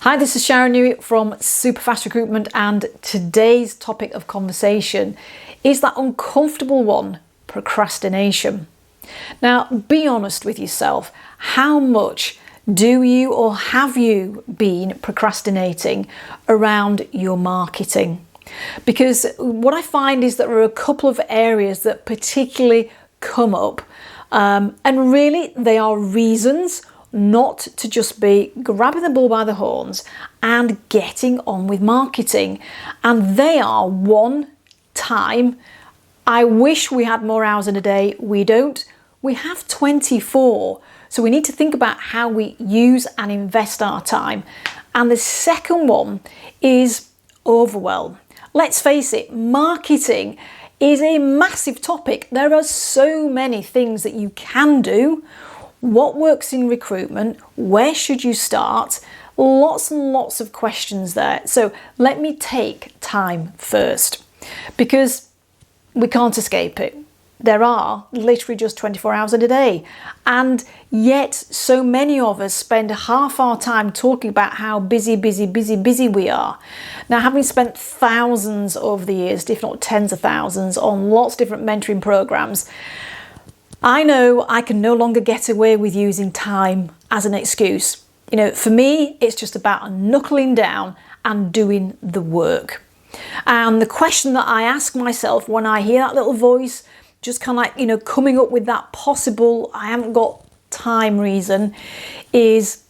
Hi, this is Sharon Newitt from Superfast Recruitment, and today's topic of conversation is that uncomfortable one, procrastination. Now, be honest with yourself. How much do you or have you been procrastinating around your marketing? Because what I find is that there are a couple of areas that particularly come up, and really they are reasons not to just be grabbing the bull by the horns and getting on with marketing. And they are: one, time. I wish we had more hours in a day. We don't. We have 24. So we need to think about how we use and invest our time. And the second one is overwhelm. Let's face it, marketing is a massive topic. There are so many things that you can do. What works in recruitment? Where should you start? Lots and lots of questions there. So let me take time first, because we can't escape it. There are literally just 24 hours in a day. And yet so many of us spend half our time talking about how busy we are. Now, having spent thousands over the years, if not tens of thousands, on lots of different mentoring programs, I know I can no longer get away with using time as an excuse. You know, for me, it's just about knuckling down and doing the work. And the question that I ask myself when I hear that little voice, just kind of like, you know, coming up with that possible I haven't got time reason, is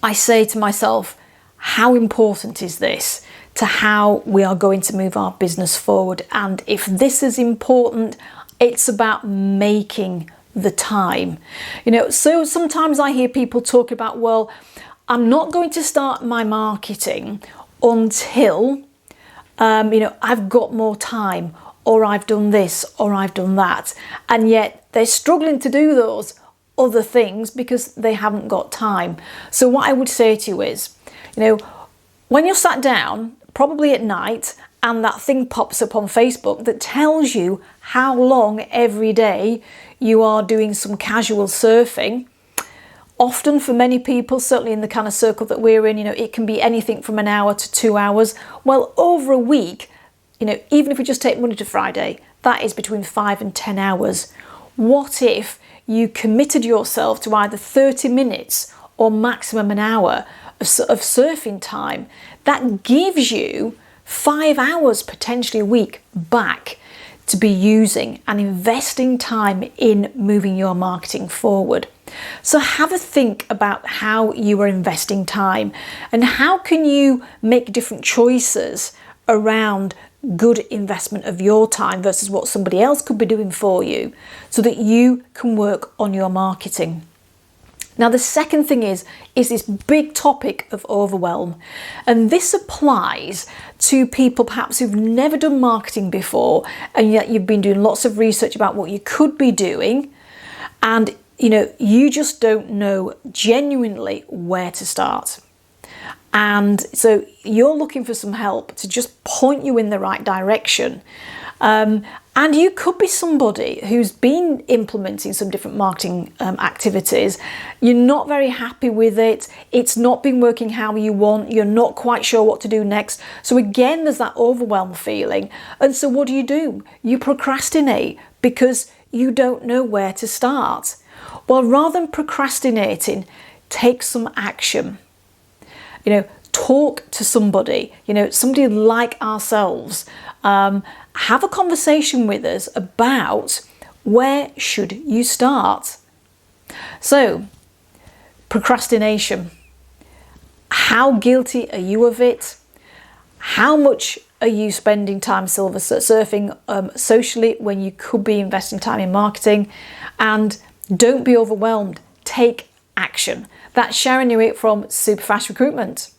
I say to myself, how important is this to how we are going to move our business forward? And if this is important, it's about making the time. You know, so sometimes I hear people talk about, well, I'm not going to start my marketing until, I've got more time, or I've done this, or I've done that. And yet they're struggling to do those other things because they haven't got time. So what I would say to you is, you know, when you're sat down, probably at night, and that thing pops up on Facebook that tells you how long every day you are doing some casual surfing. Often for many people, certainly in the kind of circle that we're in, you know, it can be anything from an hour to 2 hours. Well, over a week, you know, even if we just take Monday to Friday, that is between 5 and 10 hours. What if you committed yourself to either 30 minutes or maximum an hour of surfing time? That gives you 5 hours potentially a week back to be using and investing time in moving your marketing forward. So have a think about how you are investing time, and how can you make different choices around good investment of your time versus what somebody else could be doing for you, so that you can work on your marketing. Now, the second thing is this big topic of overwhelm. And this applies to people perhaps who've never done marketing before, and yet you've been doing lots of research about what you could be doing. And, you know, you just don't know genuinely where to start. And so you're looking for some help to just point you in the right direction. And you could be somebody who's been implementing some different marketing activities. You're not very happy with it. It's not been working how you want. You're not quite sure what to do next. So again, there's that overwhelmed feeling. And so what do? You procrastinate because you don't know where to start. Well, rather than procrastinating, take some action. You know, talk to somebody, somebody like ourselves. Have a conversation with us about where should you start. So, procrastination. How guilty are you of it? How much are you spending time silver surfing socially when you could be investing time in marketing? And don't be overwhelmed. Take action. That's Sharon Newitt from Superfast Recruitment.